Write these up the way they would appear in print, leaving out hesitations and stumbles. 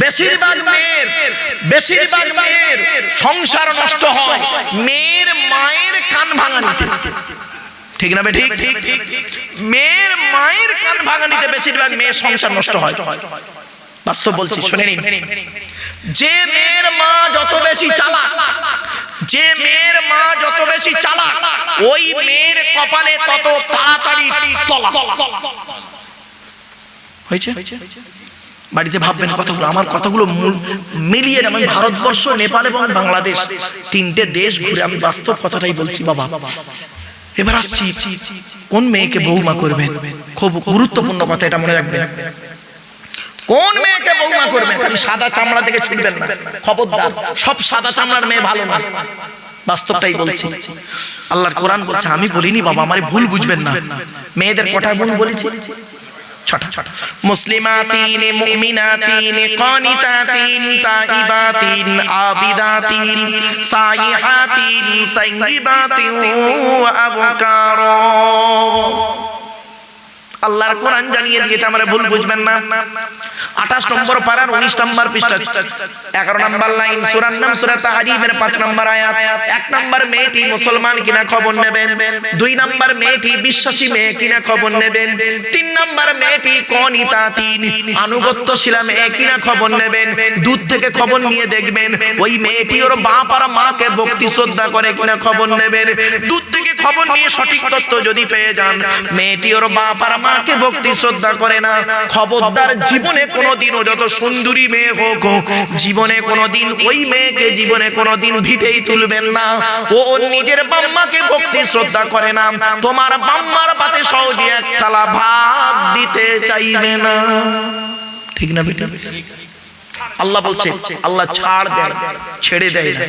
বেশিরভাগ মেয়ের সংসার নষ্ট হয় মেয়ের মায়ের কান ভাঙানিতে। ঠিক না বেঠিক? মেয়ের মায়ের কান ভাঙানিতে বেশিরভাগ মেয়ের সংসার নষ্ট হয়। বাস্তব বলছি, শুনে নিন। যে মেয়ের মা যত বেশি চালাক, ওই মেয়ের কপালে তত তাড়াতাড়ি তলা। হয়েছে? বাড়িতে ভাববেন কথাগুলো, আমার কথাগুলো মিলিয়ে আমি ভারতবর্ষ, নেপাল এবং বাংলাদেশ তিনটে দেশ ঘুরে আমি বাস্তব কথাটাই বলছি বাবা। এবার আসছি, কোন মেয়েকে বৌমা করবেন? খুব গুরুত্বপূর্ণ কথা, এটা মনে রাখবেন। কোন মেয়েকে বৌমা করবেন? আমি সাদা চামড়া থেকে ছুটবেন না, খবরদার। সব সাদা চামড়ার মেয়ে ভালো না, বাস্তবটাই বলছি। আল্লাহর কোরআন বলছে, আমি বলিনি বাবা, আমারে ভুল বুঝবেন না। মেয়েদের কটা গুণ বলেছি? ছটা। মুসলিমাতিন, মুমিনাতিন, কানিতাতিন, তাইবাতিন, আবিদাতিন, সাইহাতিন, সাইয়িবাতিন ওয়া আবকার। আল্লাহর কোরআন জানিয়ে দিয়েছে, আমরা ভুল বুঝবেন না। 28 নম্বর পারার 19 নম্বর পৃষ্ঠা 11 নম্বর লাইন, সূরার নাম সূরা তাহরিমের 5 নম্বর আয়াত। 1 নম্বর মেয়েটি মুসলমান কিনা খবর নেবেন, 2 নম্বর মেয়েটি বিশ্বাসী মেয়ে কিনা খবর নেবেন, 3 নম্বর মেয়েটি কনিতাতিন, আনুগত্যশীলা মেয়ে কিনা খবর নেবেন। দূর থেকে খবর নিয়ে দেখবেন ওই মেয়েটি ওর বাপ আর মাকে ভক্তি শ্রদ্ধা করে কিনা খবর নেবেন। দূর থেকে খবর নিয়ে সঠিক তথ্য যদি পেয়ে যান মেয়েটি ওর বাপ আর মাকে ভক্তি শ্রদ্ধা করে না, খবরদার জীবনে কোনোদিনও, যত সুন্দরী মেয়ে হোক, জীবনে কোনোদিন ওই মেয়েকে জীবনে কোনোদিন ভিটেই তুলবেন না। ও ওর নিজের বাম্মাকে ভক্তি শ্রদ্ধা করে না, তোমার বাম্মার পাতে সহজে এক থালা ভাত দিতে চাইবে না। ঠিক না বেটা? আল্লাহ বলছে, আল্লাহ ছাড় দেয়, ছেড়ে দেয় না।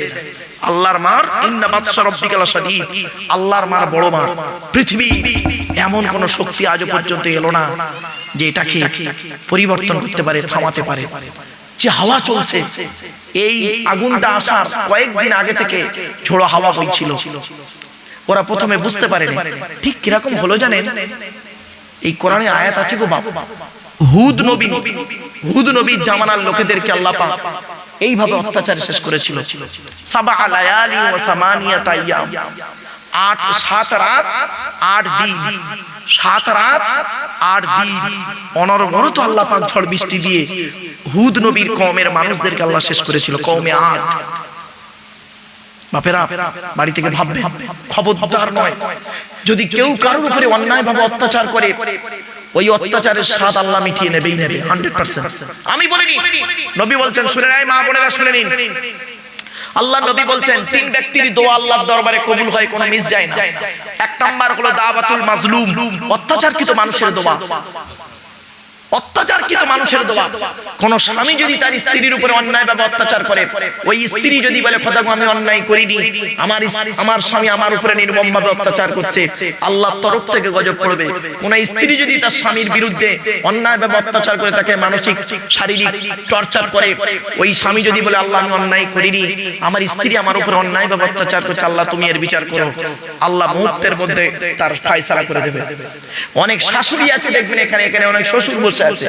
আল্লাহর মার, ইন্না বাতশা রাব্বিকা লাশাদীদ, আল্লাহর মার বড় মার। পৃথিবী এমন কোন শক্তি আজ পর্যন্ত এলো না যে এটাকে পরিবর্তন করতে পারে, থামাতে পারে। যে হাওয়া চলছে, এই আগুনটা আসার কয়েকদিন আগে থেকে ঝোড়ো হাওয়া বইছিল। ওরা প্রথমে বুঝতে পারেনি। ঠিক কিরকম হলো জানেন? এই কোরআনে আয়াত আছে গো বাবা, হুদ নবীর জামানার লোকেদেরকে আল্লাহ পাক এইভাবে অত্যাচারে শেষ করেছিল। 7 লায়ালি ওয়া 8 আইয়াম, 7 রাত 8 দিন, 7 রাত 8 দিন অনবরত আল্লাহ পাক ঝড় বৃষ্টি দিয়ে হুদ নবীর কওমের মানুষদেরকে আল্লাহ শেষ করেছিল, কওমে আদ। বাপেরা বাড়ি থেকে ভাববে, খবরদার নয়, যদি কেউ কারোর উপরে অন্যায়ভাবে অত্যাচার করে, ওই অত্যাচারের স্বাদ আল্লাহ মিটিয়ে নেবেই নেবে 100%। আমি বলিনি, নবী বলছেন, শুনে নাই মা বোনেরা, শুনে নিন। আল্লাহ নবী বলছেন 3 ব্যক্তির দোয়া আল্লাহর দরবারে কবুল হয়, কোনো মিস যায় না। 1 নাম্বার হলো দাওয়াতুল মাজলুম, অত্যাচারকৃত মানুষের দোয়া। অত্যাচারকৃত মানুষের দোয়া। কোন স্বামী যদি তার স্ত্রীর উপরে অন্যায়ভাবে অত্যাচার করে, ওই স্ত্রী যদি বলে, খোদা গো আমি অন্যায় করিনি, আমার স্বামী আমার উপরে নির্মমভাবে অত্যাচার করছে, আল্লাহর তরফ থেকে গজব পড়বে। কোন স্ত্রী যদি তার স্বামীর বিরুদ্ধে অন্যায়ভাবে অত্যাচার করে, তাকে মানসিক শারীরিক টর্চার করে, ওই স্বামী যদি বলে, আল্লাহ আমি অন্যায় করিনি, আমার স্ত্রী আমার উপরে অন্যায়ভাবে অত্যাচার করছে, আল্লাহ তুমি এর বিচার করো, আল্লাহ মুহূর্তের মধ্যে তার ফয়সালা করে দেবে। অনেক শাশুড়ি আছে দেখবেন, এখানে অনেক শ্বশুর বসে আছে,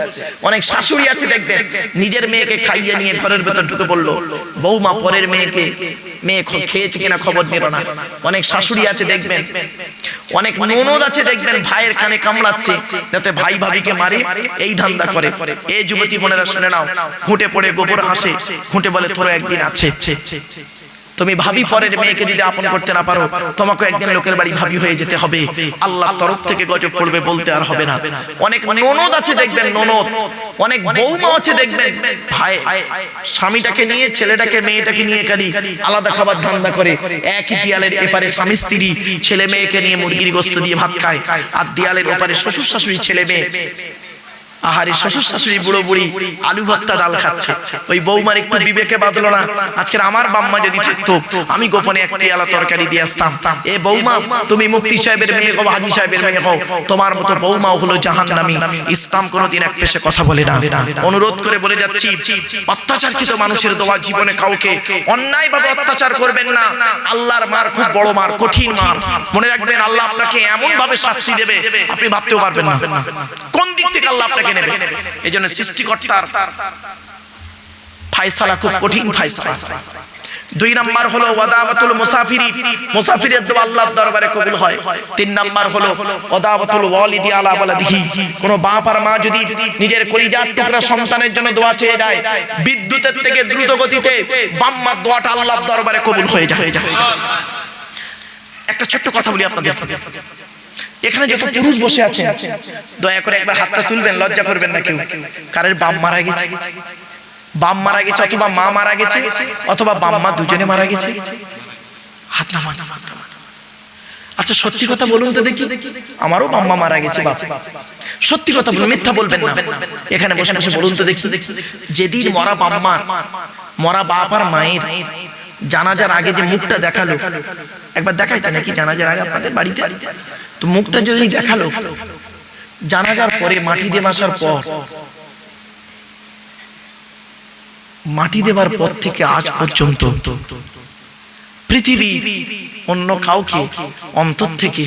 অনেক শাশুড়ি আছে দেখবেন, নিজের মেয়েকে খাইয়ে নিয়ে ঘরের ভেতর ঢুকে পড়লো, বৌমা পরের মেয়ে খেয়েছে কিনা খবর নিল না। অনেক শাশুড়ি আছে দেখবেন, অনেক ননদ আছে দেখবেন, ভাইয়ের কানে কামড়াচ্ছে যাতে ভাই ভাবিকে মারে, এই ধান্দা করে। এই যুবতী বোনেরা শুনে নাও, ঘুঁটে পড়ে গোবর হাসে, ঘুঁটে বলে তোর একদিন আছে। তুমি ভাবি পরের মেয়েকে যদি আপন করতে না পারো, তোমাকে একদিন লোকের বাড়ি ভাবি হয়ে যেতে হবে, আল্লাহর তরফ থেকে গজব পড়বে, বলতে আর হবে না। অনেক ননদ আছে দেখবেন, ননদ, অনেক বৌমা আছে দেখবেন, ভাই স্বামীটাকে নিয়ে, ছেলেটাকে মেয়েটাকে নিয়ে খালি আলাদা খাবার ধান্দা করে। একই দেয়ালের এপারে স্বামী স্ত্রী ছেলে মেয়েকে নিয়ে মুরগির গোশত দিয়ে ভাত খায়, আর দেয়ালের ওপারে শ্বশুর শাশুড়ি ছেলে মেয়ে, আহারে শ্বশুর শাশুড়ি বুড়ো বুড়ি আলু ভর্তা ডাল খাচ্ছে। ওই বৌমার একটু বিবেকে বাঁধলো না, আজকের আমার বাম্মা যদি থাকতো আমি গোপনে এক পেয়ালা তরকারি দিয়ে আসতাম। এ বৌমা, তুমি মুফতি সাহেবের মেয়ে হও, হাজী সাহেবের মেয়ে হও, তোমার মতো বৌমাও হলো জাহান্নামী। ইসলাম কোনোদিন এক পেশে কথা বলে না। অনুরোধ করে বলে যাচ্ছি, অত্যাচারকৃত মানুষের দোয়া, জীবনে কাউকে অন্যায়ভাবে অত্যাচার করবেন না। আল্লাহর মার খুব বড় মার, কঠিন মার। মনে রাখবেন, আল্লাহ আপনাকে এমন ভাবে শাস্তি দেবে আপনি ভাবতেও পারবেন না কোন দিক থেকে আল্লাহ আপনাকে নেবে। এই জন্য সৃষ্টিকর্তার ফায়সালা খুব কঠিন ফায়সালা। 2 নাম্বার হলো ওয়াদাওয়াতুল মুসাফিরি, মুসাফিরের দোয়া আল্লাহর দরবারে কবুল হয়। 3 নাম্বার হলো ওয়াদাওয়াতুল ওয়ালিদি আলা ওয়ালাদিহি, কোন বাপ আর মা যদি নিজের কলিজার টুকরা সন্তানের জন্য দোয়া চেয়ে যায়, বিদ্যুতের থেকে দ্রুত গতিতে বাম্মার দোয়াটা আল্লাহর দরবারে কবুল হয়ে যায়। একটা ছোট্ট কথা বলি আপনাদের, এখানে যত পুরুষ বসে আছেন দয়া করে একবার হাতটা তুলবেন, লজ্জা করবেন না কেউ। কারের বাপ মারা গেছে, বাপ মারা গেছে, অথবা মা মারা গেছে, অথবা বাম্মা দুজনে মারা গেছে, হাত নামান। আচ্ছা সত্যি কথা বলুন তো দেখি, আমারও বাম্মা মারা গেছে বাপ, সত্যি কথা বলুন, মিথ্যা বলবেন না। এখানে বসে বসে বলুন তো দেখি, যেদিন মরা বাম্মার, মরা বাপ আর মায়ের জানাজার আগে যে মুখটা দেখালো, একবার দেখাইতে নাকি জানাজার আগে আপনাদের বাড়িতে? তো মুখটা যদি দেখালো, জানাজার পরে মাটি দিয়ে আসার পর, মাটি দেবার পর থেকে আজ পর্যন্ত পৃথিবী অন্য কাউকে অন্তর থেকে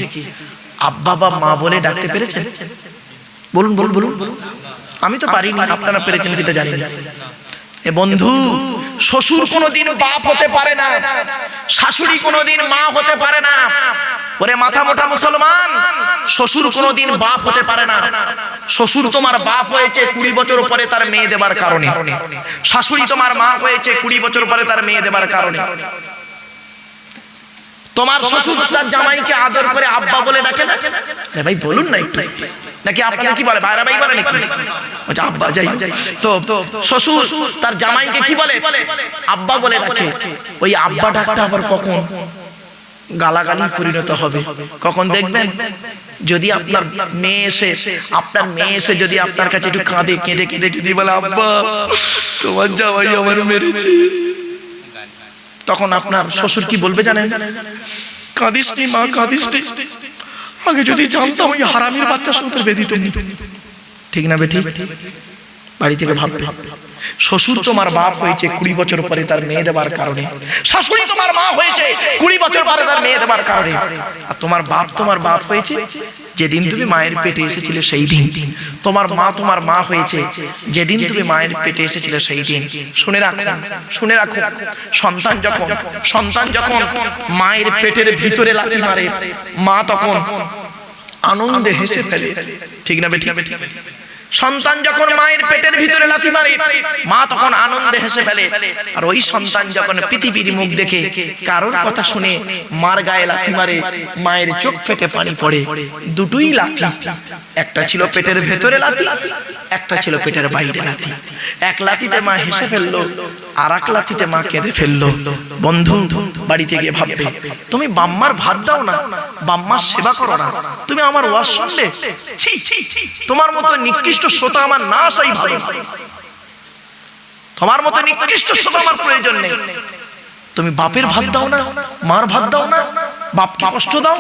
আব্বা বা মা বলে ডাকতে পেরেছেন? বলুন বলুন বলুন। আমি তো পারিনি, আপনারা পেরেছেন কিনা জানি না। এ বন্ধু, শ্বশুর কোনোদিন বাপ হতে পারে না, শাশুড়ি কোনোদিন মা হতে পারে না। ওরে মাথা মোটা মুসলমান, শ্বশুর কোনোদিন বাপ হতে পারে না। শ্বশুর তোমার বাপ হয়েছে 20 বছর পরে তার মেয়ে দেবার কারণে, শাশুড়ি তোমার মা হয়েছে 20 বছর পরে তার মেয়ে দেবার কারণে। তোমার শ্বশুর তার জামাইকে আদর করে আব্বা বলে ডাকে না? আরে ভাই বলুন না একটু, নাকি আপনাদের কি বলে, ভাইরা ভাই বলে নাকি? আচ্ছা আব্বা, যাই তো শ্বশুর তার জামাইকে কি বলে? আব্বা বলে ডাকে। ওই আব্বা ডাকটা আবার কখন গালাগালি পরিণত হবে, কখন দেখবেন? যদি আপনার মেয়ে এসে যদি আপনার কাছে একটু কাঁদে, কেঁদে কেঁদে যদি বলে আব্বা তোমার জামাই আমার মেরেছে, তখন আপনার শ্বশুর কি বলবে জানেন? কাঁদিস নি মা, কাঁদিস নি, আগে যদি জানতাম ওই হারামির বাচ্চার সঙ্গে বেঁধিত নিত। ঠিক না বেঠিক? বাড়ি থেকে ভাববে। শ্বশুর তোমার বাপ হয়েছে 20 বছর পরে তার মেয়ে দেবার কারণে, শাশুড়ি তোমার মা হয়েছে 20 বছর পরে তার মেয়ে দেবার কারণে, আর তোমার বাপ হয়েছে যেদিন তুমি মায়ের পেটে এসেছিলে সেই দিন। তোমার মা হয়েছে যেদিন তুমি মায়ের পেটে এসেছিলে সেই দিন। শুনে রাখো, সন্তান যখন মায়ের পেটের ভিতরে লাথি মারে, মা তখন আনন্দে হেসে ফেলে। ঠিক না বেঠিক? সন্তান যখন মায়ের পেটের ভিতরে লাথি মারে, মা তখন আনন্দে হেসে ফেলে। আর ওই সন্তান যখন পৃথিবীর মুখ দেখে কারোর কথা শুনে মার গায়ে লাথি মারে, মায়ের চোখ ফেটে পানি পড়ে। দুটোই লাথি, একটা ছিল পেটের ভেতরে লাথি, একটা ছিল পেটের বাইরে লাথি। এক লাথিতে মা হেসে ফেললো, আর এক লাথিতে মা কেঁদে ফেললো। বন্ধু, বাড়িতে গিয়ে ভাববে, তুমি বাম্মার ভাত দাও না, বাম্মার সেবা করো না, তুমি আমার ওয়াজ শুনলে? তোমার মতো নিকৃষ্ট শ্রোতা আমার না আসাই ভালো। তোমার মতো নিকৃষ্ট শ্রোতা আমার প্রয়োজন নেই। তুমি বাপের ভাত দাও না, মার ভাত দাও না, বাপকে কষ্ট দাও,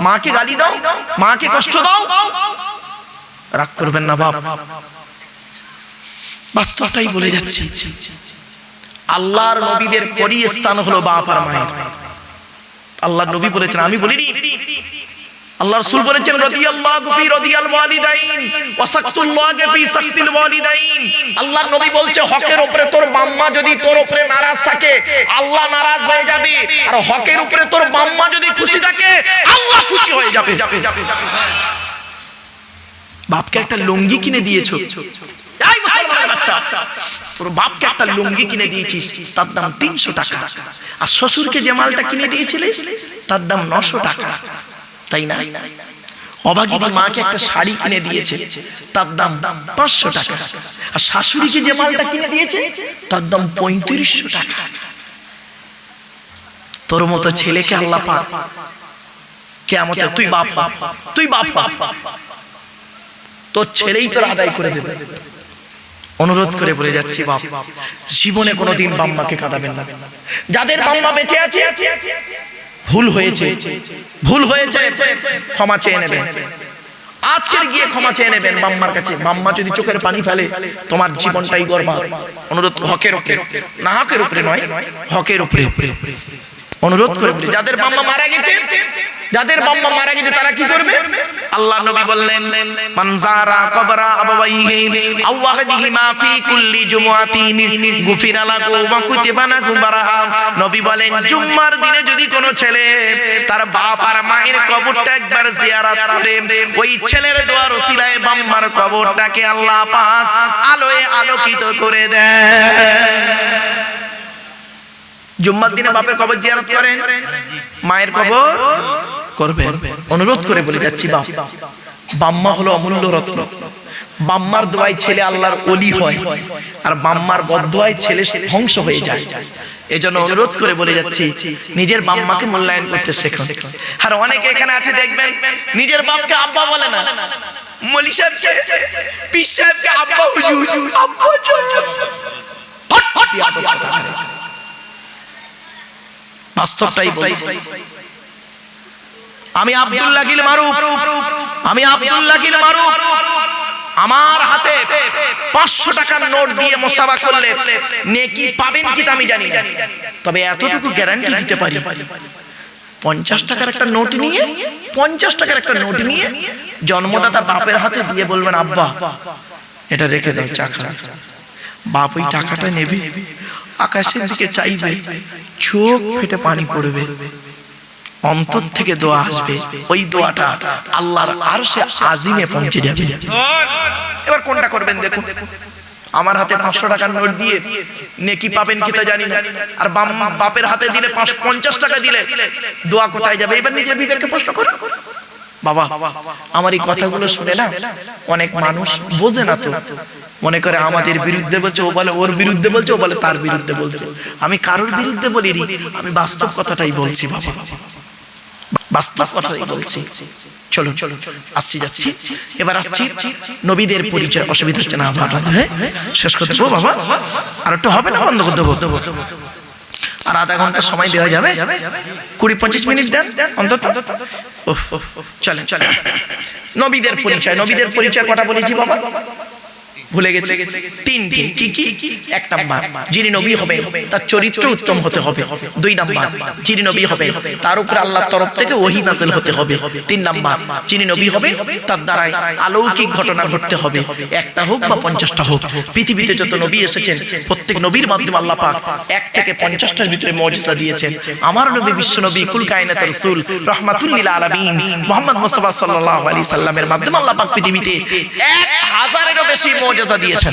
মাকে গালি দাও, মাকে কষ্ট দাও। রাগ করবেন না বাপ, বাস্তবটাই বলে যাচ্ছি। আল্লাহর নবীদের পরই স্থান হলো বাপ আর মায়ের। আল্লাহর নবী বলেছেন, আমি বলিনি, আল্লাহ রাসূল বলেছেন রাদিয়াল্লাহু ফি রাদিয়াল ওয়ালিদাইন ওয়া সাকতুল্লাহি ফি সাকতিল ওয়ালিদাইন। আল্লাহর নবী বলছে, হকের উপরে তোর বাম্মা যদি তোর উপরে নারাজ থাকে, আল্লাহ নারাজ হয়ে যাবে, আর হকের উপরে তোর বাম্মা যদি খুশি থাকে, আল্লাহ খুশি হয়ে যাবে। বাপকে একটা লুঙ্গি কিনে দিয়েছো, এই মুসলমানের বাচ্চা, তোর বাপকে একটা লুঙ্গি কিনে দিয়েছিস, তার দাম 300 টাকা। আর শ্বশুরকে যে মালটা কিনে দিয়েছিলিস তার দাম 900 টাকা, তাই না? অভাগী মাকে একটা শাড়ি কিনে দিয়েছে, তার দাম 500 টাকা। আর শাশুড়িকে যে মালটা কিনে দিয়েছে তার দাম 3500 টাকা। তোর মতো ছেলেকে আল্লাহ পাক কিয়ামতে, তুই বাপ, তোর ছেলেই তোর আদায় করে দেবে। অনুরোধ করে বলে যাচ্ছি, বাপ জীবনে কোনোদিন বাম্মাকে কাঁদাবেন না। যাদের বাম্মা বেঁচে আছে, ভুল হয়েছে ক্ষমা চেয়ে নেবেন। আজকের গিয়ে ক্ষমা চেয়ে নেবেন বাম্মার কাছে। বাম্মা যদি চোখের পানি ফেলে, তোমার জীবনটাই বরবাদ। অনুরোধ, হকের উপরে, না হকের উপরে নয়, হকের উপরে অনুরোধ করে বলি, যাদের বাম্মা মারা গেছে যাদের বাম্মা মারা গেছে তারা কি করবে? আল্লাহ নবী বললেন মান যারা কবরা আবাওয়াইহি আও ওয়াহদিহিমা ফি কুল্লি জুমআতিন গুফিরা লাহু ওয়া কুতিবা লাহু বারাআ। নবী বলেন জুম্মার দিনে যদি কোনো ছেলে তার বাপ আর মায়ের কবরটা একবার জিয়ারত করে, ওই ছেলের দোয়ার ওসিলায় বাম্মার কবরটাকে আল্লাহ পাক আলোয় আলোকিত করে দেয়। জুম্মার দিনে বাপের কবর জিয়ারত করেন, মায়ের কবর করবেন। অনুরোধ করে বলে যাচ্ছি, বাপ বাম্মা হলো অমূল্য রত্ন। বাম্মার দোয়ায় ছেলে আল্লাহর ওলি হয়, আর বাম্মার বদদোয়ায় ছেলে ধ্বংস হয়ে যায়। এজন্য অনুরোধ করে বলে যাচ্ছি, নিজের বাম্মাকে মূল্যায়ন করতে শেখো। আর অনেকে এখানে আছে দেখবেন নিজের বাপকে আব্বা বলে না, মলি সাহেবকে পীর সাহেবকে আব্বা হুজুর আব্বা বাস্তবটাই বলছি। আমি আব্দুল্লাহ গিল মারুফ, আমার হাতে 500 টাকার নোট দিয়ে মুসাফা করলে নেকি পাবেন কি আমি জানি না, তবে এতটুকু গ্যারান্টি দিতে পারি 50 টাকার একটা নোট নিয়ে জন্মদাতা বাপের হাতে দিয়ে বলবেন আব্বা এটা রেখে দাও চা খা। বাপ ওই টাকাটা নেবে, আকাশের দিকে চাইবে, চোখ ফেটে পানি পড়বে, অন্তর থেকে দোয়া আসবে, ওই দোয়াটা আল্লাহর আরশে আজিমে পৌঁছে যাবে। এবার কোনটা করবেন দেখুন। আমার হাতে 500 টাকার নোট দিয়ে নেকি পাবেন কি তা জানি না, আর বাপের হাতে দিলে 50 টাকা দিলে দোয়া কোথায় যাবে? এবার নিজের বিবেককে প্রশ্ন করুন। বাবা আমার এই কথাগুলো শুনে না অনেক মানুষ বোঝে না, তো মনে করে আমাদের বিরুদ্ধে বলছে, ও বলে ওর বিরুদ্ধে বলছে, ও বলে তার বিরুদ্ধে বলছে। আমি কারোর বিরুদ্ধে বলিনি, আমি বাস্তব কথাটাই বলছি বাবা, বাস্তব কথাই বলছি। চলুন আসছি যাচ্ছি, এবার আসছি নবীদের পরিচয়। অসুবিধা হচ্ছে না আপনাদের? শেষ করে দেবো বাবা, আর একটু হবে না, বন্ধ করে দেবো। আর আধা ঘন্টা সময় দেওয়া যাবে, 20-25 মিনিট দেন অন্তত। চলেন নবীদের পরিচয় কটা বলেছি বাবা? ভুলে গেছে? 3টি। কি? 1 নাম্বার যিনি নবী হবে তার চরিত্র উত্তম হতে হবে। 2 নাম্বার যিনি নবী হবে তার উপরে আল্লাহর তরফ থেকে ওহী নাযিল হতে হবে। 3 নাম্বার যিনি নবী হবে তার দ্বারা অলৌকিক ঘটনা ঘটতে হবে, একটা হোক বা 50টা হোক। পৃথিবীতে যত নবী এসেছেন প্রত্যেক নবীর মাধ্যমে আল্লাহ পাক 1 থেকে 50টার ভিতরে মুজিজা দিয়েছেন। আমার নবী বিশ্ব নবী কুল কায়নাতের রাসূল রাহমাতুল লিল আলামিন মুহাম্মদ মুস্তাফা সাল্লাল্লাহু আলাইহি সাল্লামের মাধ্যমে আল্লাহ পাক পৃথিবীতে 1000-এরও বেশি মুজিজা দিয়েছেন।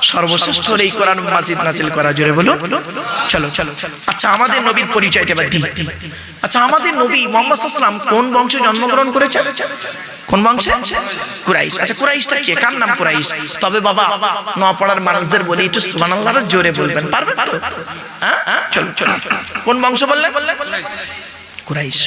সর্বশ্রেষ্ঠ এই কোরআন মাজিদ নাযিল করা, জোরে বলুন। চলো আচ্ছা আমাদের নবীর পরিচয়টা এবার দিই। আচ্ছা আমাদের নবী মুহাম্মদ সাল্লাল্লাহু আলাইহি ওয়াসাল্লাম কোন বংশে জন্মগ্রহণ করেছেন? কোন বংশে? কুরাইশ। আচ্ছা কুরাইশটা কে? কার নাম কুরাইশ? তবে বাবা নপাড়ার মানুষদের বলি একটু সুবহানাল্লাহ জোরে বলবেন, পারবেন তো? হ্যাঁ চলো কোন বংশ বললেন? কুরাইশ।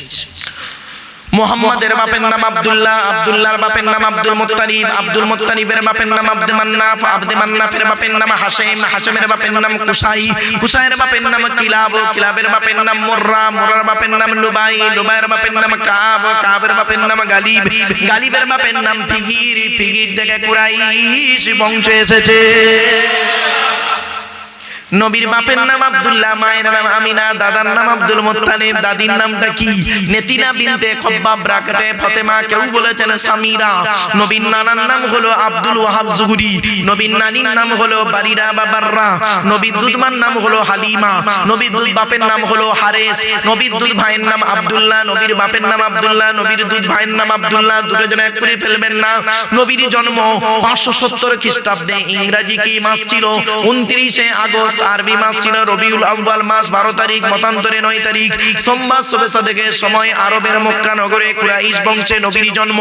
মুহাম্মাদের বাপের নাম আব্দুল্লাহ, আব্দুল্লাহর বাপের নাম আব্দুল মুত্তালিব, আব্দুল মুত্তালিবের বাপের নাম আব্দে মান্নাফ, আব্দে মান্নাফের বাপের নাম হাশিম, হাশিমের বাপের নাম কুসাই, কুসাইয়ের বাপের নাম কিলাব, কিলাবের বাপের নাম মুররা, মুররার বাপের নাম লুবাই, লুবাইয়ের বাপের নাম কাব, কাবের বাপের নাম গালিব, গালিবের বাপের নাম ফিগির, ফিগির থেকে কুরাইশ বংশ এসেছে। নবীর বাপের নাম আব্দুল্লাহ, মায়ের নাম আমিনা, দাদার নাম আব্দুল মুত্তালিব, দাদির নামটা কি? নেতিনা বিনতে খব্বাব ব্রাকেটে ফাতেমা, কেউ বলেছেন সামিরা। নবীর নানার নাম হলো আব্দুল ওয়াহাব জুহরি, নবীর নানির নাম হলো বারিরা বা বাররা, নবীর দুধমার নাম হলো হালিমা, নবীর দুধ বাপের নাম হলো হারেস, নবীর দুধ ভাইয়ের নাম আব্দুল্লাহ, নবীর বাপের নাম আব্দুল্লাহ, নবীর দুধ ভাইয়ের নাম আব্দুল্লাহ, দুটো জন এক করে ফেলবেন না। নবীর জন্ম 570 খ্রিস্টাব্দে, ইংরেজি কি মাস ছিল? 29 আগস্ট, আরবি মাস ছিল রবিউল আউয়াল মাস 12 তারিখ, মতান্তরে 9 তারিখ, সোমবার শবে সাদেকের সময় আরবের মক্কা নগরে কুরাইশ বংশে নবীর জন্ম।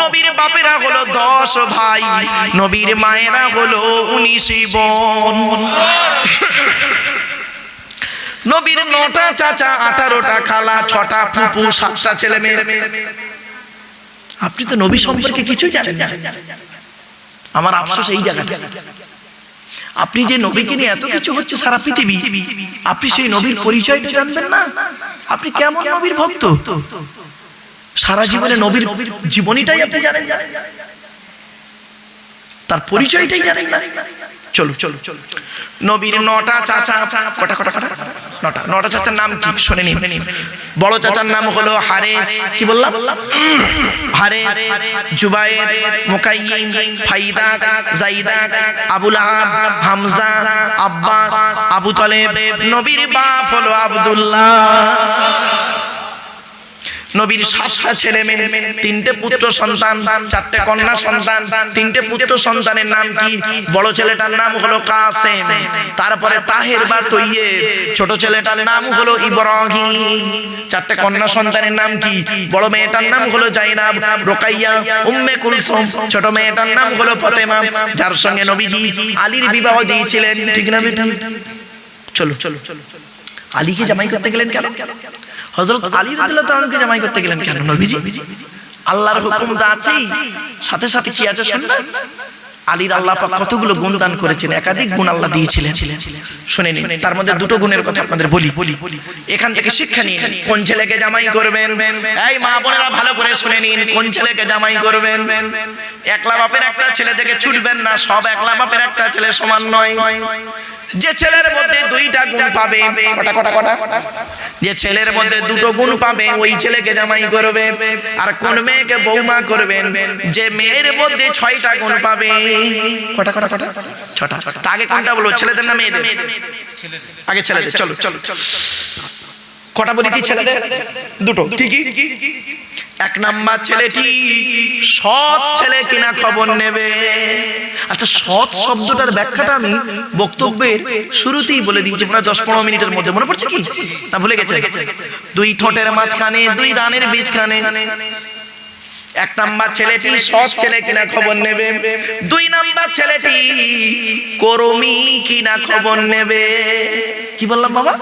নবীর বাপেরা হলো 10 ভাই, নবীর মায়েরা হলো 19 বোন। নবীর 9টা চাচা, 18টা খালা, 6টা ফুপু, 7টা ছেলে মেয়ে। আপনি তো নবী সম্পর্কে কিছুই জানেন না। আমার আফসোস এই জায়গাটা, আপনি যে নবীকে নিয়ে এত কিছু হচ্ছে সারা পৃথিবী, আপনি সেই নবীর পরিচয়টা জানবেন না। আপনি কেমন নবীর ভক্ত? সারা জীবনে নবীর জীবনীটাই আপনি জানেন, তার পরিচয়টাই জানেন না। চলো নবীর 9টা চাচা, কটা নটা চাচার নাম কি শুনে নিন। বড় চাচার নাম হলো হারেস, কি বললাম? হারেস, জুবায়ের, মুকাইয়িম, ফাইদা, জাইদা, আবু লাহাব, হামজা, আব্বাস, আবু তালেব। নবীর বাপ হলো আব্দুল্লাহ। নবীর 7টা ছেলে মেয়ে, 3টে পুত্র সন্তান, 4টে কন্যা সন্তান। 3টে পুত্র সন্তানের নাম কি? বড় ছেলেটার নাম হলো কাসেম, তারপরে তাহের বা তৈয়েব, ছোট ছেলেটার নাম হলো ইব্রাহিম। 4টে কন্যা সন্তানের নাম কি? বড় মেয়েটার নাম হলো জাইনাব, রোকাইয়া, উম্মে কুলসুম। ছোট মেয়েটার নাম হলো ফাতেমা, যার সঙ্গে নবীজি আলীর বিবাহ দিয়েছিলেন, ঠিক না বেটা? চলো চলো, আলীকে জামাই করতে গেলেন কেন? হযরত আলী রাদিয়াল্লাহু তাআলা কে জামাই করতে গেলেন কেন নবীজি? আল্লাহর হুকুম তো আছেই, সাথে সাথে কি আছে শুনবেন। আলীর আল্লাহ পাক কতগুলো গুণ দান করেছেন, একাধিক গুণ আল্লাহ দিয়েছিলেন। শুনে নিন, তার মধ্যে দুটো গুণের কথা আপনাদের বলি, এখান থেকে শিক্ষা নিন। কোন ছেলেকে জামাই করবেন? এই মা বোনেরা ভালো করে শুনে নিন, কোন ছেলেকে জামাই করবেন? একলা বাপের একটা ছেলে থেকে ছুটবেন না, সব একলা বাপের একটা ছেলে সমান নয়। যে ছেলের মধ্যে 2টা গুণ পাবে, যে ছেলের মধ্যে 2টো গুণ পাবে, ওই ছেলেকে জামাই করবে। আর কোন মেয়েকে বৌমা করবেন? যে মেয়ের মধ্যে 6টা গুণ পাবে। ছটা। তা আগে কোনটা বলো, ছেলেদের না মেয়েদের? আগে ছেলেদের। চলো চলো, কটা বলি? ছেলেদের 2টো। ঠিকই। 1 নাম্বার ছেলেটি সৎ ছেলে কিনা খবর নেবে। আচ্ছা, সৎ শব্দটার ব্যাখ্যাটা আমি বক্তব্যের শুরুতেই বলে দিয়েছি, প্রায় 10-15 মিনিটের মধ্যে। মনে পড়ছে কি না ভুলে গেছে? 2 ঠোঁটের মাঝখানে, 2 দানের বীজখানে। 1 নাম্বার ছেলেটি সৎ ছেলে কিনা খবর নেবে। 2 নাম্বার ছেলেটি কর্মী কিনা খবর নেবে। কি বললাম বাবা?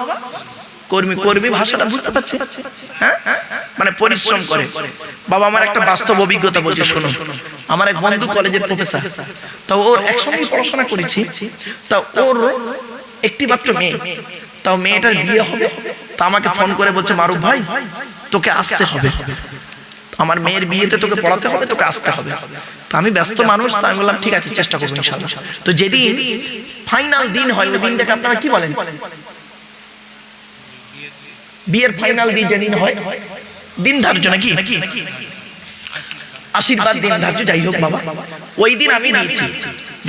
কর্মী। কর্মী ভাষাটা বুঝতে পারছে? হ্যাঁ, মানে পরিশ্রম করে। বাবা, আমার একটা বাস্তব অভিজ্ঞতা বলছি শোনো। আমার এক বন্ধু কলেজের প্রফেসর, তা ওর একসঙ্গে পড়াশোনা করেছি। তা ওর একটি মাত্র মেয়ে, তাও মেয়েটার বিয়ে হবে। তা আমাকে ফোন করে বলছে, মারুফ ভাই তোকে আসতে হবে, আমার মেয়ের বিয়েতে তোকে পড়াতে হবে, তোকে আসতে হবে। তা আমি ব্যস্ত মানুষ, তা আমি বললাম ঠিক আছে, চেষ্টা করবো ইনশাআল্লাহ। তো যেদিন ফাইনাল দিন হয়, ওই দিনটাকে আপনারা কি বলেন? বিয়ের ফাইনাল দিন যেদিন হয়, দিন ধার্য নাকি? আশীর্বাদ দিন ধার্য, যাই হোক বাবা, ওই দিন আমি দিয়েছি।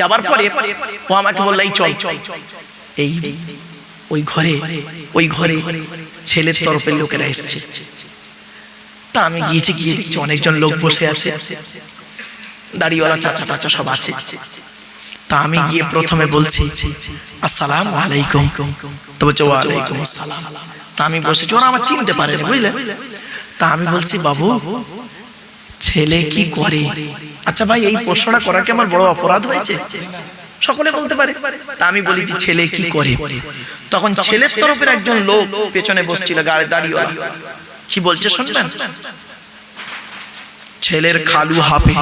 যাবার পরে ও আমাকে বলল, এই চল, এই ওই ঘরে ছেলের তরফের লোকেরা এসেছে। তা আমি গিয়ে দেখছি অনেকজন লোক বসে আছে, দাড়িওয়ালা চাচা টাচা সব আছে। তা আমি গিয়ে প্রথমে বলছি আসসালামু আলাইকুম। তো বলছে ওয়ালাইকুম আসসালাম। তা আমি বসেছি, ওরা আমার চিনতে পারেনি, বুঝলে? তা আমি বলছি, বাবু ছেলে কি করে? আচ্ছা ভাই, এই প্রশ্নটা করা কি আমার বড় অপরাধ হয়েছে? সকলে বলতে পারে। তা আমি বলেছি ছেলে কি করে? তখন ছেলের তরফের একজন লোক পেছনে বসছিল, গাড়ি দাড়িওয়ালা, কি বলছে শুনবেন? ছেলের খালু হাফে।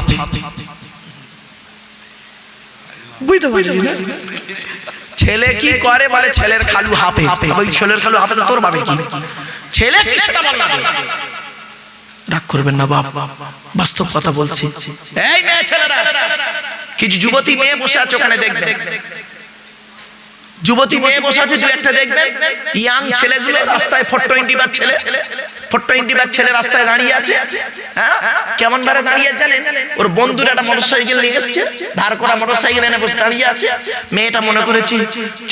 বুঝতে পারলি না? ছেলে কি করে বলে ছেলের খালু হাফে। ওই ছেলের খালু হাফে তোর ভাবে কি? ছেলে কি সেটা বল না। রাগ করবেন না বাপ, বাস্তব কথা বলছি। এই মেয়ে ছেলেরা, কিছু যুবতী মেয়ে বসে আছে ওখানে, দেখবেন যুবতী মেয়ে বসে আছে, 2-1টা দেখবেন। ইয়াং ছেলেগুলো রাস্তায় 420 বার ছেলে, 420 বার ছেলে রাস্তায় দাঁড়িয়ে আছে। হ্যাঁ, কেমন ভাবে দাঁড়িয়ে জানেন? ওর বন্ধুরা একটা মোটরসাইকেল নিয়ে এসেছে, ধার করা মোটরসাইকেল এনে বসে দাঁড়িয়ে আছে। মেয়েটা মনে করেছে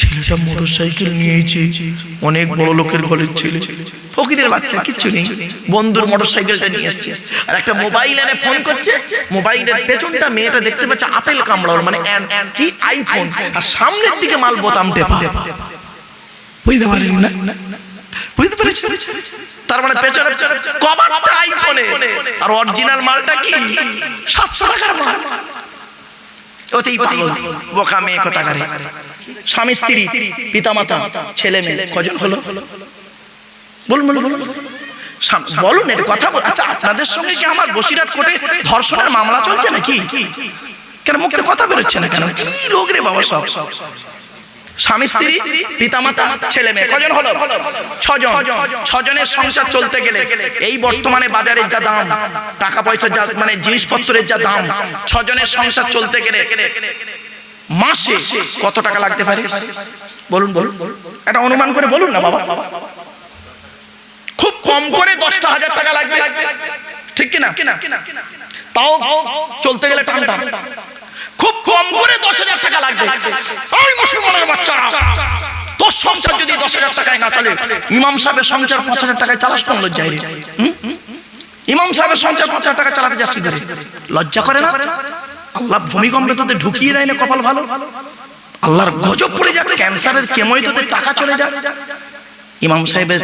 ছেলেটা মোটরসাইকেল নিয়েছে, অনেক বড় লোকের ঘরের ছেলে, ফকিরের বাচ্চা, কিচ্ছু নেই। বন্ধুর মোটরসাইকেলটা নিয়ে এসেছে, আর একটা মোবাইল এনে ফোন করছে। মোবাইলের পেছনটা মেয়েটা দেখতে পাচ্ছে আপেল কামড়ার, মানে কি আইফোন, আর সামনের দিকে মাল বোতাম টেপা। বুঝতে পারেন না? বুঝতে পেরেছি? তার মানে পেছনে কভারটা আইফোনে, আর অরিজিনাল মালটা কি 700 টাকার মাল। ওতেই পাগল, বোকা মেয়ে কোথাকারে। স্বামী স্ত্রী, পিতামাতা, ছেলে মেয়ে কজন হলো? বলুন বলুন, এর কথা বল। আচ্ছা, আপনাদের সঙ্গে কি আমার বসিরহাট কোর্টে ধর্ষণের মামলা চলছে নাকি? কেন মুখে কথা বেরোচ্ছে না কেন? কি লোক রে বাবা সব। স্বামী স্ত্রী, পিতামাতা, ছেলে মেয়ে কজন হলো? 6 জন। 6 জনের সংসার চলতে গেলে এই বর্তমানে বাজারের যা দাম, টাকা পয়সা যা, মানে জিনিসপত্রের যা দাম, 6 জনের সংসার চলতে গেলে মাসে কত টাকা লাগতে পারে? বলুন। এটা অনুমান করে বলুন না বাবা। খুব কম করে 10,000 টাকা লাগবে, ঠিক কিনা? তাও চলতে গেলে টান টান। খুব কম করে 10,000 টাকা লাগবে। আর মুসলমানের বাচ্চারা, তোর সংসার যদি 10,000 টাকায় না চলে, ইমাম সাহেবের সংসার 5,000 টাকায় চালাস কোন লজ্জায় রে? ইমাম সাহেবের সংসার 5,000 টাকা চালাতে যাস কি করে? লজ্জা করে না? আল্লাহ ভূমিকম্পে তোদের ঢুকিয়ে দেয় না কপাল ভালো? আল্লাহর গজব পড়ে যাক, ক্যান্সারের কেমোয় তোদের টাকা চলে যায়। ইমাম সাহেবের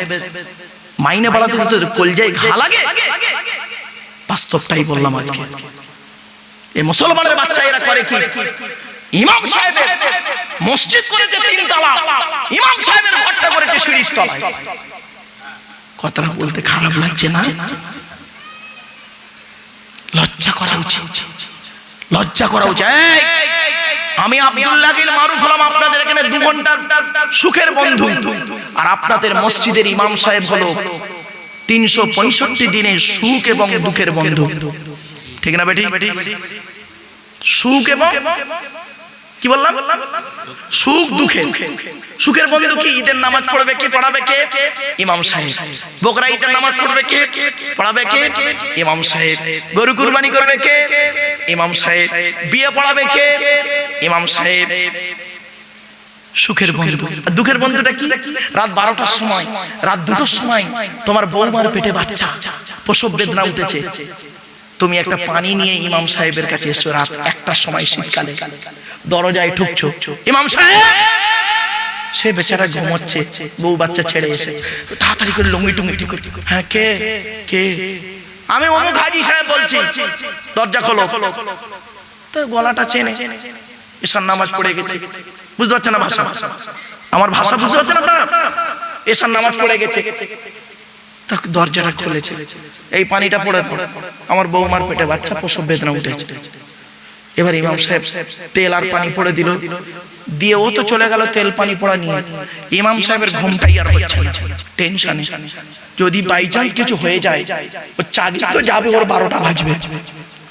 মাইনে বাড়াতে তোদের কলজায় ঘা লাগে। বাস্তবটাই বললাম আজকে। এই মুসলমানের বাচ্চা এরা করে কি? ইমাম সাহেবের মসজিদ করেছে 3 তলা, ইমাম সাহেবের ঘরটা করেছে সিঁড়ির তলায়। কথাটা বলতে খারাপ লাগছে না? লজ্জা করা উচিত, লজ্জা করা উচিত। আমি আব্দুল্লাহ বিন মারুফ হলাম আপনাদের এখানে 2 ঘন্টার সুখের বন্ধু, আর আপনাদের মসজিদের ইমাম সাহেব হলো 365 দিনের সুখ এবং দুঃখের বন্ধু, ঠিক না বেটি? সুখ এবং কি বললাম? সুখ দুঃখের। সুখের বন্ধু কি? ঈদের নামাজ পড়বে কে, পড়াবে কে? ইমাম সাহেব। বকরা ঈদের নামাজ পড়বে কে, পড়াবে কে? ইমাম সাহেব। গরু কুরবানি করবে কে? ইমাম সাহেব। বিয়ে পড়াবে কে? ইমাম সাহেব। সুখের বন্ধু। আর দুঃখের বন্ধুটা কি? রাত 12টার সময়, রাত 2টোর সময় তোমার বৌমার পেটে বাচ্চা, প্রসব বেদনা উঠেছে, তুমি একটা পানি নিয়ে ইমাম সাহেবের কাছে এসছো রাত 1টার সময় শীতকালে, দরজায় ঠুকছো, ইমাম সাহেব। সে বেচারা ঘুমোচ্ছে, বউ বাচ্চা ছেড়ে এসে তাড়াতাড়ি করে লুঙ্গি টুঙ্গি ঠিক করে, হ্যাঁ কে? কে? আমি অমুক হাজী সাহেব বলছি। দরজা খোলো। তো গলাটা চেনে, এশার নামাজ পড়ে গেছে। বুঝতে পারছেন না ভাষা? আমার ভাষা বুঝতে পারছেন আপনারা? এশার নামাজ পড়ে গেছে, দরজাটা খুলেছে, এই পানিটা পড়ে আমার বৌমার পেটে বাচ্চা, প্রসব বেদনা উঠেছে। এবার ইমাম সাহেব তেল আর পানি পড়ে দিল, দিয়ে ও তো চলে গেল তেল পানি পড়া নিয়ে। ইমাম সাহেবের ঘুমটাই আর হচ্ছে না, টেনশনে। যদি বাই চান্স কিছু হয়ে যায়, ও চাকরি তো যাবে, ওর 12টা বাজবে,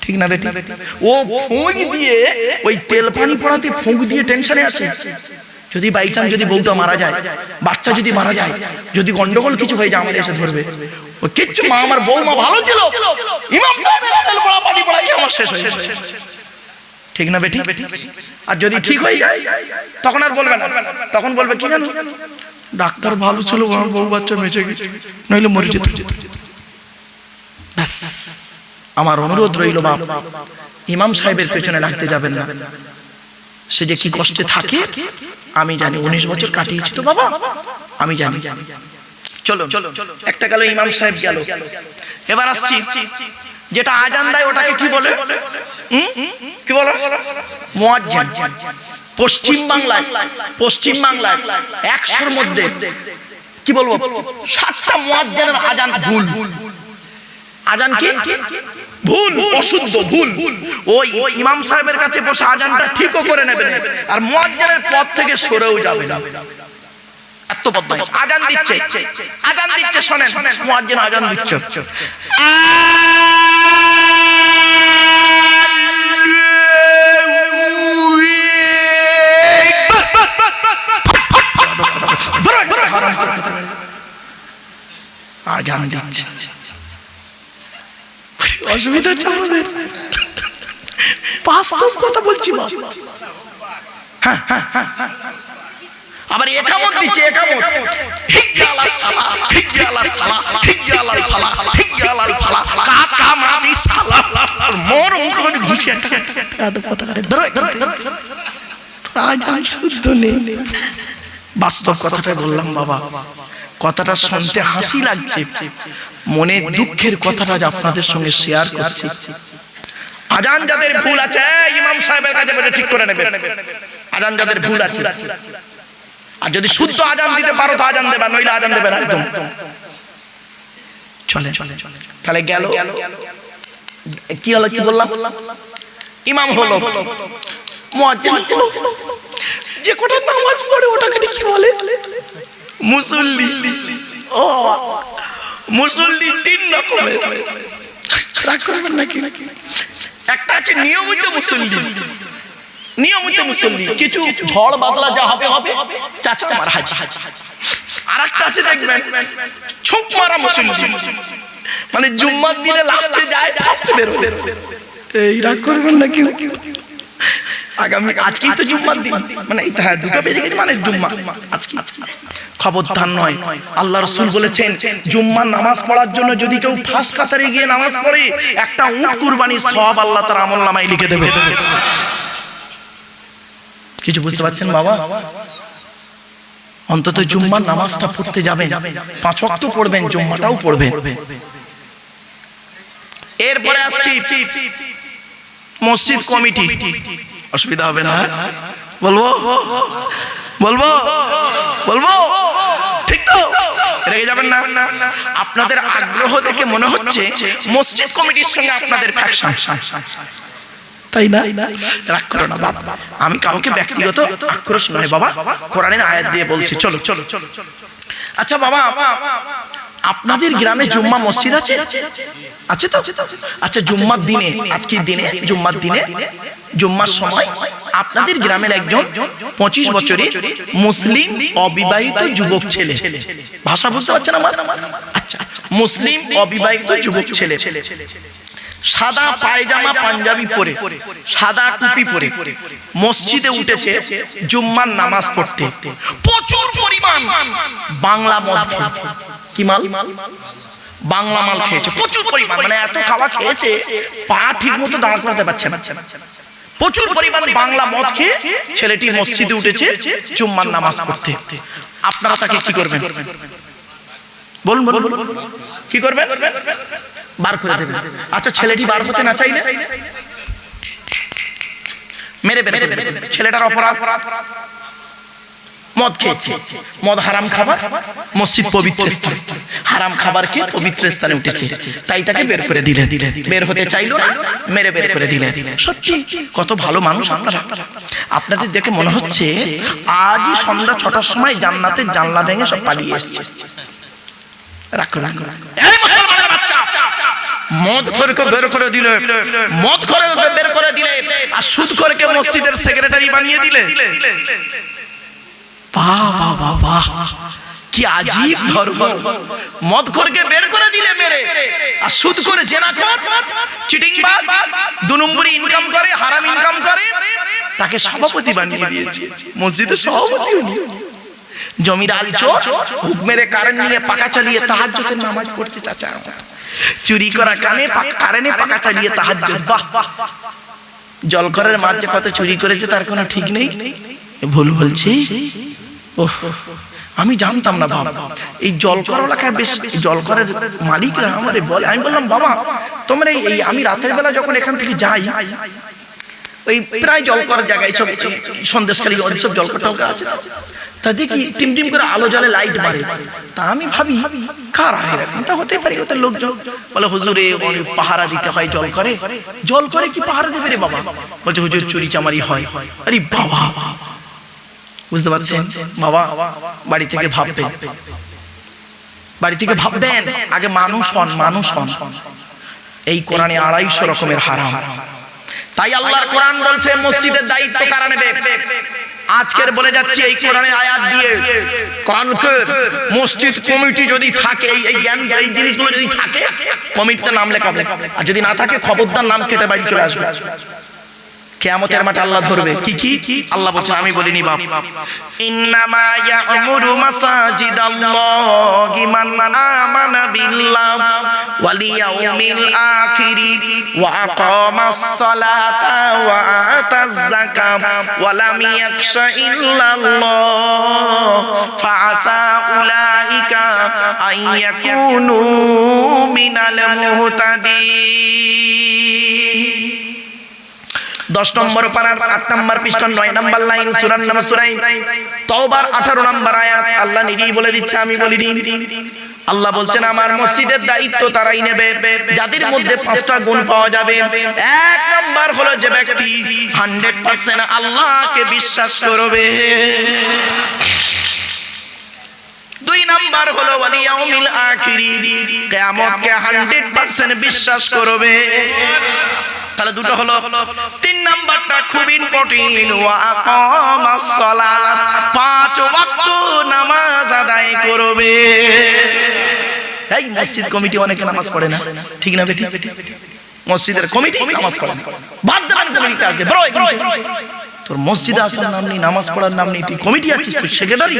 ঠিক না বেটি? ও ফুঁক দিয়ে ওই তেল পানি পড়াতে ফুঁক দিয়ে টেনশনে আছে। যদি বাই চান্স যদি বউটা মারা যায়, বাচ্চা যদি মারা যায়, যদি গন্ডগোল কিছু হয়ে যায়, আমার এসে ধরবে। ও কিচ্ছু, মা আমার বৌমা ভালো ছিল, ইমাম সাহেবের তেল পড়া পানি পড়াই আমার শেষ হয়ে গেছে, ঠিক না বেটি? আর যদি ঠিক হয়ে যায় তখন আর বলবে না, তখন বলবে কি জানো, ডাক্তার ভালো ছিল, আমার বউ বাচ্চা বেঁচে গেছে, নইলে মরে যেত। ব্যাস, আমার অনুরোধ রইল বাপ, ইমাম সাহেবের পেছনে লাগতে যাবেন না। সে যে কি কষ্টে থাকে আমি জানি, 19 বছর কাটিয়েছি তো বাবা, আমি জানি। চলো একটা গেল, ইমাম সাহেব গেল। এবার আসছি, যেটা আজান দেয় ওটাকে কি বলে? কি বলে? মুয়াজ্জিন। পশ্চিম বাংলায় 100-র মধ্যে কি বলবো, 7টা মুয়াজ্জিনের আজান ভুল। আজান কি ভুল, অশুদ্ধ, ভুল। ওই ইমাম সাহেবের কাছে বসে আজানটা ঠিকও করে নেবেন, আর মুয়াজ্জিনের পথ থেকে সরেও যাবে না। এত বদমাইশ। আজান দিচ্ছে, শোনেন, মুয়াজ্জিন আজান দিচ্ছে, আজান দিচ্ছে। অসুবিধা হচ্ছে আমাদের, বাস্তব কথা বলছি। আবার একামত দিচ্ছে, একামত, হিজ্জালাস সালাহ, হিজ্জালাস সালাহ, হিজ্জালাল ফালাহ, হিজ্জালাল ফালাহ, কাকামাতি সালাহ। মোর মুখ করে ঘুষি একটা কথা করে ধরে আজান শুদ্ধ নেই। বাস্তব কথাটা বললাম বাবা, কথাটা শুনতে হাসি লাগছে, মনে দুঃখের কথাটা আপনাদের সঙ্গে শেয়ার করছি। আজান যাদের ভুল আছে, ইমাম সাহেবের কাছে বলে ঠিক করে নেবে। আজান যাদের ভুল আছে, আর যদি শুদ্ধ আজান দিতে পারো তো আজান দেবা, নইলে আজান দেবে না একদম। চলে তাহলে গেল, কি হলো, কি বললাম? ইমাম হলো, মুয়াজ্জিন হলো। যে কোটা নামাজ পড়ে ওটাকে কি বলে? মুসল্লি। ও মুসল্লি 3 রকমের, রাগ করবেন নাকি? একটা আছে নিয়মিত মুসল্লি, নিয়মিত মুসল্লি, কিছু ঝড় বাদলা যা হবে হবে, চাচা আমার হাজি। আর একটা আছে দেখবেন ছুঁক মারা মুসল্লি, মানে জুম্মার দিনে লাস্টে যায়, ফার্স্টে বের হবে। এই রাগ করবেন না কেউ, আগামী আজকেই তো জুম্মার দিন, মানে হ্যাঁ 2টা বেজে গেছে মানে জুম্মা আজকে। খবরদার নয়, আল্লাহ রাসূল বলেছেন জুম্মার নামাজ পড়ার জন্য যদি কেউ ফার্স্ট কাতারে গিয়ে নামাজ পড়ে, একটা উট কুরবানির সওয়াব আল্লাহ তার আমলনামায় লিখে দেবে। কিছু বুঝতে পারছেন বাবা? অন্তত জুম্মার নামাজটা পড়তে যাবেন, 5 ওয়াক্ত পড়বেন, জুম্মাটাও পড়বেন। এরপরে আসছি মসজিদ কমিটি, অসুবিধা হবে না? বলবো বলবো বলবো ঠিক তো? রেগে যাবেন না? আপনাদের আগ্রহ দেখে মনে হচ্ছে মসজিদ কমিটির সঙ্গে আপনাদের ফ্যাকশন, তাই না? রাগ করো না বাবা, আমি কাউকে ব্যক্তিগত আক্রোশ নয় বাবা, কোরআনের আয়াত দিয়ে বলছি। চলো চলো। আচ্ছা বাবা, আপনাদের গ্রামে জুম্মা মসজিদ আছে? আছে তো? আচ্ছা জুম্মার দিনে, আজকের দিনে জুম্মার দিনে, জুম্মার সময় আপনাদের গ্রামের একজন 25 বছরের মুসলিম অবিবাহিত যুবক ছেলে, ভাষা বুঝতে পারছেন আমার? আচ্ছা, মুসলিম অবিবাহিত যুবক ছেলে সাদা পায়জামা পাঞ্জাবি পরে, সাদা টুপি পরে মসজিদে উঠেছে জুম্মার নামাজ পড়তে। প্রচুর পরিমাণ বাংলা মদ খেয়েছে। কি মাল? বাংলা মাল খেয়েছে প্রচুর পরিমাণ, মানে এত খাওয়া খেয়েছে পা ঠিক মতো দাঁড় করাতে পারছে না। প্রচুর পরিমাণ বাংলা মদ খেয়ে ছেলেটি মসজিদে উঠেছে জুম্মার নামাজ পড়তে। আপনারা তাকে কি করবেন? বলুন বলুন, কি করবেন? বার করে দেবেন। আচ্ছা ছেলেটি বার হতে না চাইলে মেরে বের করে দেবেন। ছেলেটার অপরাধ, মদ খেয়েছে, মদ হারাম খাবার, মসজিদ পবিত্র স্থান, হারাম খাবারকে পবিত্র স্থানে উঠেছে, তাই তাকে বের করে দিলেন। বের হতে চাইলো না, মেরে বের করে দিলেন। সত্যি কত ভালো মানুষ আপনারা। আপনাদের দেখে মনে হচ্ছে আজই সন্ধ্যা 6টার সময় জান্নাতের জানলা ভেঙে সব পালিয়ে এসছে। রাখো রাখো, এই মুসলমানের বাচ্চা, মদ খোরকে বের করে দিলে, মদ খোরকে বের করে দিলে, আর সুদ খোরকে মসজিদের সেক্রেটারি বানিয়ে দিলে। বাবা বাবা, কি আজীব ধর্ম! মদ খোরকে বের করে দিলে মেরে, আর সুদ করে জেনাখোর, চিটিংবাজ, 2 নম্বরি ইনকাম করে, হারাম ইনকাম করে, তাকে সভাপতি বানিয়ে দিয়েছে, মসজিদের সভাপতি উনি। জমিদার চোর, হুক মেরে কারেন্ট নিয়ে পাকা চালিয়ে তাহাজ্জুদের নামাজ পড়ছে চাচা। চুরি করা কারেন্টে পাকা চালিয়ে তাহাজ্জুদ। বাহ, জলকরের মাছ যে কত চুরি করেছে তার কোনো ঠিক নেই। ভুল বলছি? ওহ, আমি জানতাম না বাবা, এই জলকর এলাকায় বেশ জলকরের মালিকরা আমারে বলে। আমি বললাম বাবা তোমরা এই, আমি রাতের বেলা যখন এখান থেকে যাই, ওই প্রায় জলকর জায়গায় সব সন্দেশকারী সব জলকর টলকর আছে, তা দেখি টিম টিম করে আলো জ্বলে, লাইট মারে। তা আমি ভাবি কার আহের, তা হতে পারে ওদের লোকজন। বলে হুজুরে পাহারা দিতে হয় জল করে। জল করে কি পাহারা দেবে রে বাবা? বলছে হুজুর চুরি চামারি হয়। আরে বাবা, বুঝতে পারছেন বাবা? বাড়ি থেকে ভাববেন, বাড়ি থেকে ভাববেন, আগে মানুষ হন, মানুষ হন। এই কোরআনে 250 রকমের হারাম। তাই আল্লাহর কোরআন বলছে মসজিদের দায়িত্ব কারা নেবে? আজকের বলে যাচ্ছি এই কোরআনের আয়াত দিয়ে, কানকের মসজিদ কমিটি যদি থাকে, এই জ্ঞান এই জিনিসগুলো যদি থাকে, কমিটিতে নাম লেখাবে। আর যদি না থাকে খবরদার নাম কেটে বাড়ি চলে আসবে। কিয়ামতের মাঠে আল্লাহ ধরবে। কি আল্লাহ বলছেন, আমি বলিনি বাপ। ইন্নামা ইয়া'মুরু মাসাজিদাল্লাহি মান আমানা বিল্লাহ ওয়াল ইয়াউমিল আখির ওয়া আকামাস সালাতা ওয়া আতাজ যাকাত ওয়া লাম ইয়াখশা ইল্লাল্লাহ ফাআসা উলাইকা আন ইয়াকুনু মিনাল মুহতাদিন। 10 নম্বর পারার 8 নম্বর পৃষ্ঠা 9 নম্বর লাইন, সূরার নাম সূরা তাওবার 18 নম্বর আয়াত। আল্লাহ নিজেই বলে দিচ্ছে, আমি বলিনি। আল্লাহ বলছেন আমার মসজিদের দায়িত্ব তারাই নেবে যাদের মধ্যে 5টা গুণ পাওয়া যাবে। 1 নম্বর হলো যে ব্যক্তি 100% আল্লাহকে বিশ্বাস করবে। 2 নম্বর হলো ওয়াল ইয়াউমিল আখির, কিয়ামতকে 100% বিশ্বাস করবে। তাহলে দুটো হলো। 3 নাম্বারটা খুব ইম্পর্টেন্ট, ওয়া আকামাস সালাত, 5 ওয়াক্ত নামাজ আদায় করবে। এই মসজিদ কমিটি অনেকে নামাজ পড়ে না, ঠিক না বেটি? মসজিদের কমিটি নামাজ পড়ে না, বাদ দেবেন কমিটিতে আগে বড়। তোর মসজিদে আসার নাম নেই, নামাজ পড়ার নাম নেই, তুই কমিটি আছিস, তুই সেক্রেটারি।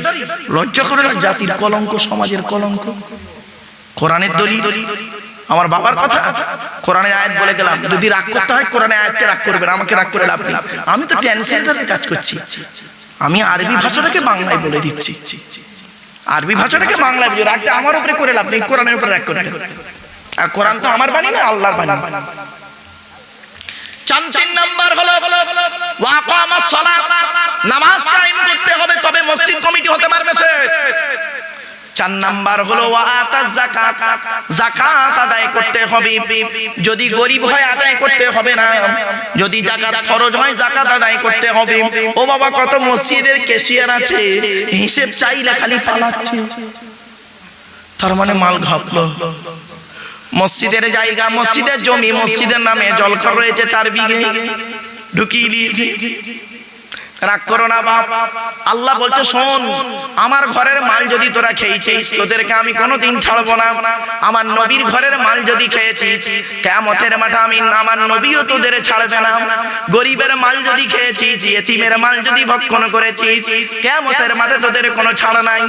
লজ্জা করে না? জাতির কলঙ্ক, সমাজের কলঙ্ক। কোরআনের দলিল, আমার বাবার কথা, কোরআনের আয়াত বলে গেলাম। যদি রাগ করতে হয় কোরআনের আয়াতকে রাগ করবেন, আমাকে রাগ করে লাভ নেই। আমি তো ট্রান্সলেটরের কাজ করছি, আমি আরবি ভাষাটাকে বাংলায় বলে দিচ্ছি। আরবি ভাষাটাকে বাংলায় বলে, রাগটা আমার উপরে করে লাভ নেই, কোরআনের উপরে রাগ করবেন। আর কোরআন তো আমার বাণী না, আল্লাহর বাণী। 3 নাম্বার হলো ওয়া আকামাস সালাত, নামাজ কায়েম করতে হবে, তবে মসজিদ কমিটি হতে পারবে সে। 4 নাম্বার হলো ওয়া আতাজ যাকাত, যাকাত আদায় করতে হবে। যদি গরিব হয় আদায় করতে হবে না, যদি যাকাত ফরজ হয় যাকাত আদায় করতে হবে। ও বাবা, কত মসজিদের ক্যাশিয়ার আছে, হিসাব চাইলে খালি পালাচ্ছে, তার মানে মাল ঘাপলো। মসজিদের জায়গা, মসজিদের জমি, মসজিদের নামে জলকর রয়েছে 4 বিঘে, ঢুকিয়ে দিয়েছি। রাগ করো না বাপ, আল্লাহ বলছে শোন, আমার ঘরের মাল যদি তোরা খেয়েছিস, তোদেরকে আমি কোনোদিন ছাড়বো না। আমার নবীর ঘরের মাল যদি খেয়েছিস, কিয়ামতের মাঠে আমি আমার নবীও তোদের ছাড়বে না। গরিবের মাল যদি খেয়েছিস, ইয়েতিমের মাল যদি ভক্ষণ করেছিস, কিয়ামতের মাঠে তোদের কোনো ছাড় নাই।